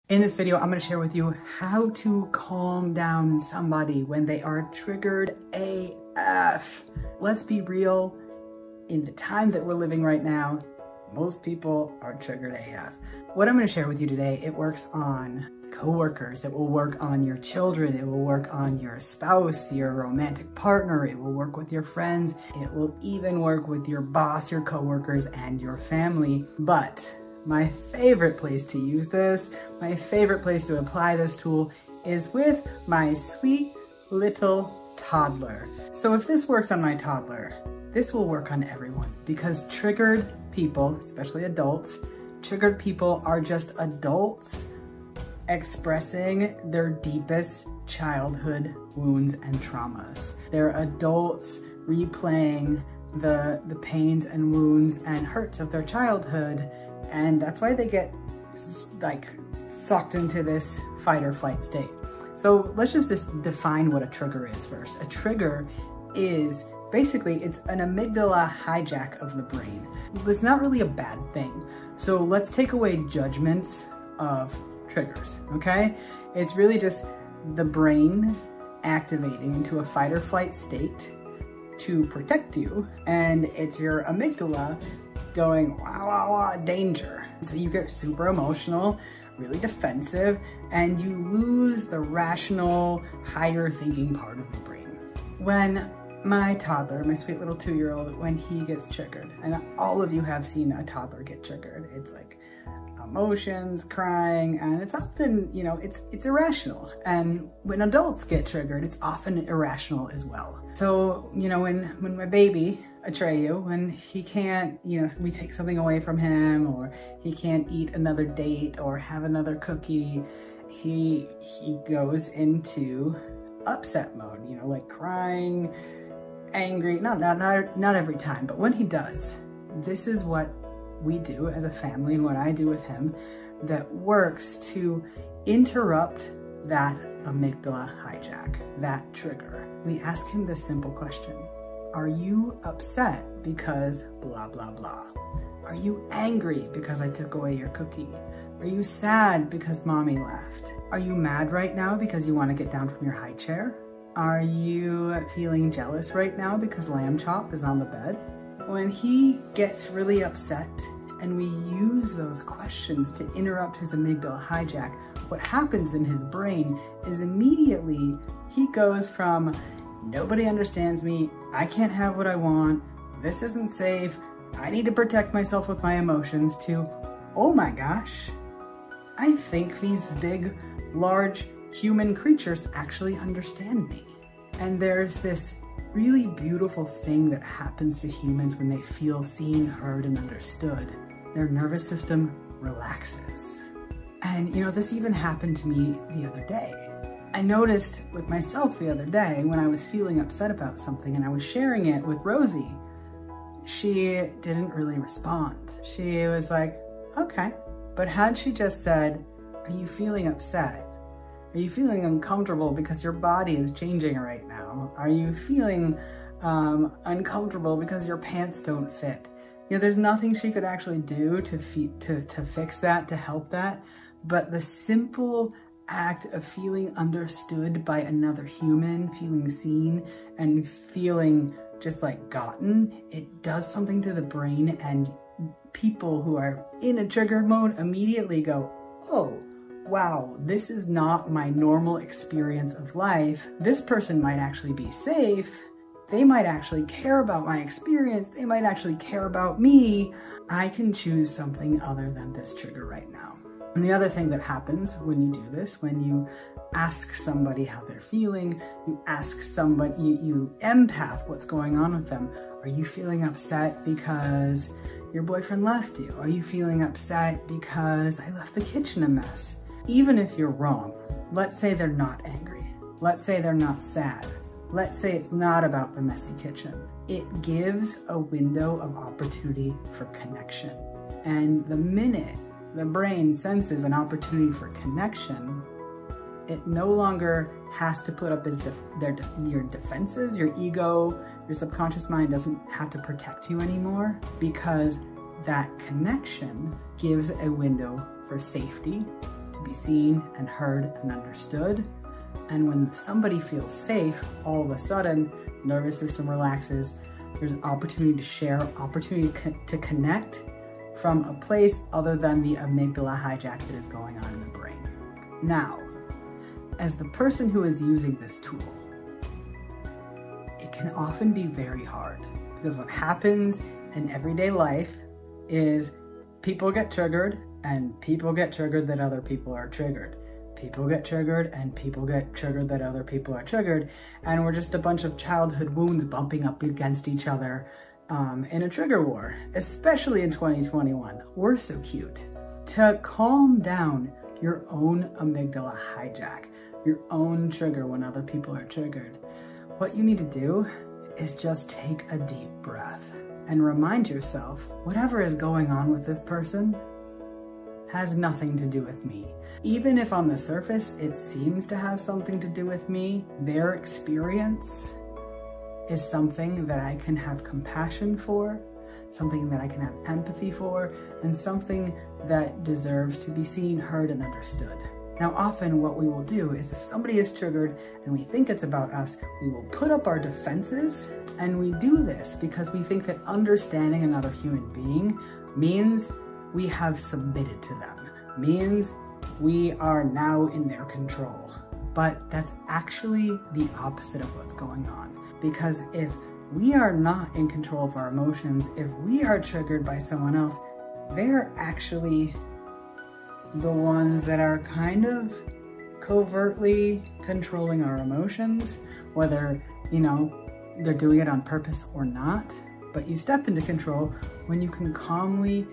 In this video, I'm going to share with you how to calm down somebody when they are triggered AF. Let's be real, in the time that we're living right now, most people are triggered AF. What I'm going to share with you today, it works on coworkers, it will work on your children, it will work on your spouse, your romantic partner, it will work with your friends, it will even work with your boss, your coworkers, and your family. But my favorite place to use this, my favorite place to apply this tool is with my sweet little toddler. So if this works on my toddler, this will work on everyone, because triggered people, especially adults, triggered people are just adults expressing their deepest childhood wounds and traumas. They're adults replaying the pains and wounds and hurts of their childhood. And that's why they get like sucked into this fight or flight state. So let's just define what a trigger is first. A trigger is basically, it's an amygdala hijack of the brain. It's not really a bad thing. So let's take away judgments of triggers, okay? It's really just the brain activating into a fight or flight state to protect you. And it's your amygdala going, wow, wow, wow, danger. So you get super emotional, really defensive, and you lose the rational, higher thinking part of the brain. When my toddler, my sweet little 2-year-old, when he gets triggered, and all of you have seen a toddler get triggered, it's like emotions, crying, and it's often, you know, it's irrational. And when adults get triggered, it's often irrational as well. So, you know, when my baby, Atreyu, when he can't, you know, we take something away from him, or he can't eat another date or have another cookie, he goes into upset mode, you know, like crying, angry, not every time, but when he does, this is what we do as a family, what I do with him, that works to interrupt that amygdala hijack, that trigger. We ask him this simple question: are you upset because blah, blah, blah? Are you angry because I took away your cookie? Are you sad because mommy left? Are you mad right now because you want to get down from your high chair? Are you feeling jealous right now because lamb chop is on the bed? When he gets really upset and we use those questions to interrupt his amygdala hijack, what happens in his brain is immediately he goes from nobody understands me, I can't have what I want, this isn't safe, I need to protect myself with my emotions, to, oh my gosh, I think these big, large human creatures actually understand me. And there's this really beautiful thing that happens to humans when they feel seen, heard, and understood. Their nervous system relaxes. And you know, this even happened to me the other day. I noticed with myself the other day when I was feeling upset about something and I was sharing it with Rosie, she didn't really respond. She was like, okay. But had she just said, are you feeling upset? Are you feeling uncomfortable because your body is changing right now? Are you feeling uncomfortable because your pants don't fit? You know, there's nothing she could actually do to fix that, to help that. But the simple act of feeling understood by another human, feeling seen, and feeling just like gotten, it does something to the brain, and people who are in a triggered mode immediately go, oh, wow, this is not my normal experience of life. This person might actually be safe. They might actually care about my experience. They might actually care about me. I can choose something other than this trigger right now. And the other thing that happens when you do this, when you ask somebody how they're feeling, you ask somebody, you empath what's going on with them. Are you feeling upset because your boyfriend left you? Are you feeling upset because I left the kitchen a mess? Even if you're wrong, let's say they're not angry. Let's say they're not sad. Let's say it's not about the messy kitchen. It gives a window of opportunity for connection. And the minute the brain senses an opportunity for connection, it no longer has to put up your defenses, your ego, your subconscious mind doesn't have to protect you anymore, because that connection gives a window for safety, to be seen and heard and understood. And when somebody feels safe, all of a sudden, nervous system relaxes. There's opportunity to share, opportunity to connect from a place other than the amygdala hijack that is going on in the brain. Now, as the person who is using this tool, it can often be very hard because what happens in everyday life is people get triggered and people get triggered that other people are triggered. People get triggered and people get triggered that other people are triggered. And we're just a bunch of childhood wounds bumping up against each other in a trigger war, especially in 2021. We're so cute. To calm down your own amygdala hijack, your own trigger when other people are triggered, what you need to do is just take a deep breath and remind yourself, whatever is going on with this person has nothing to do with me. Even if on the surface it seems to have something to do with me, their experience is something that I can have compassion for, something that I can have empathy for, and something that deserves to be seen, heard, and understood. Now, often what we will do is if somebody is triggered and we think it's about us, we will put up our defenses, and we do this because we think that understanding another human being means we have submitted to them, means we are now in their control. But that's actually the opposite of what's going on. Because if we are not in control of our emotions, if we are triggered by someone else, they're actually the ones that are kind of covertly controlling our emotions, whether, they're doing it on purpose or not. But you step into control when you can calmly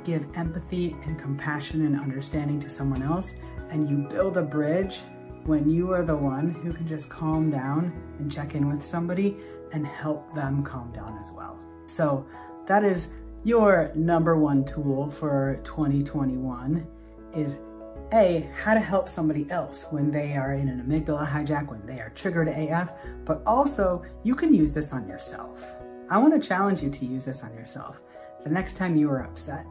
give empathy and compassion and understanding to someone else, and you build a bridge when you are the one who can just calm down and check in with somebody and help them calm down as well. So that is your number one tool for 2021 is A, how to help somebody else when they are in an amygdala hijack, when they are triggered AF, but also you can use this on yourself. I want to challenge you to use this on yourself. The next time you are upset,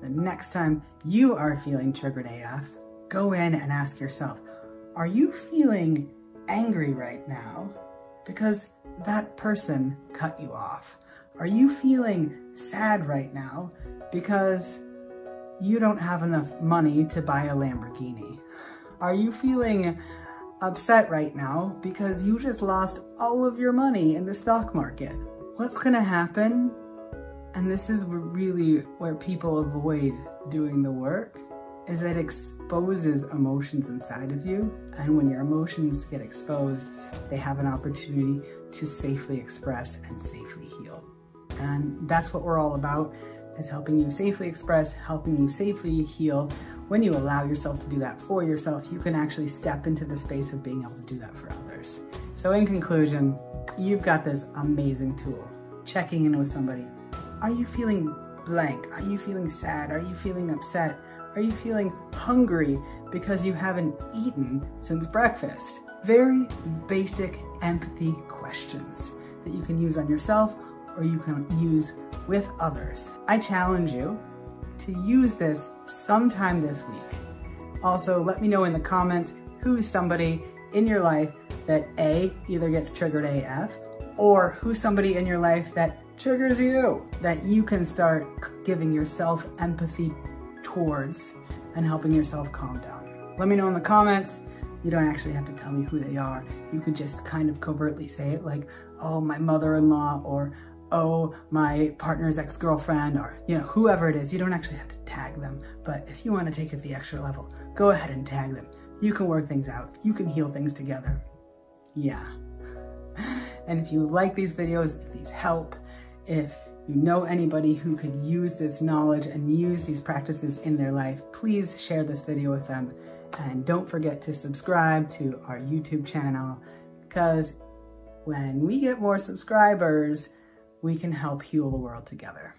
the next time you are feeling triggered AF, go in and ask yourself, are you feeling angry right now because that person cut you off? Are you feeling sad right now because you don't have enough money to buy a Lamborghini? Are you feeling upset right now because you just lost all of your money in the stock market? What's gonna happen, and this is really where people avoid doing the work, is it exposes emotions inside of you. And when your emotions get exposed, they have an opportunity to safely express and safely heal. And that's what we're all about, is helping you safely express, helping you safely heal. When you allow yourself to do that for yourself, you can actually step into the space of being able to do that for others. So in conclusion, you've got this amazing tool. Checking in with somebody. Are you feeling blank? Are you feeling sad? Are you feeling upset? Are you feeling hungry because you haven't eaten since breakfast? Very basic empathy questions that you can use on yourself or you can use with others. I challenge you to use this sometime this week. Also, let me know in the comments who's somebody in your life that A, either gets triggered AF, or who's somebody in your life that triggers you, that you can start giving yourself empathy towards and helping yourself calm down. Let me know in the comments. You don't actually have to tell me who they are. You could just kind of covertly say it like, oh, my mother-in-law, or oh, my partner's ex-girlfriend, or whoever it is. You don't actually have to tag them, but if you want to take it the extra level, go ahead and tag them. You can work things out. You can heal things together. Yeah. And if you like these videos, if these help, if you know anybody who could use this knowledge and use these practices in their life, please share this video with them. And don't forget to subscribe to our YouTube channel, because when we get more subscribers, we can help heal the world together.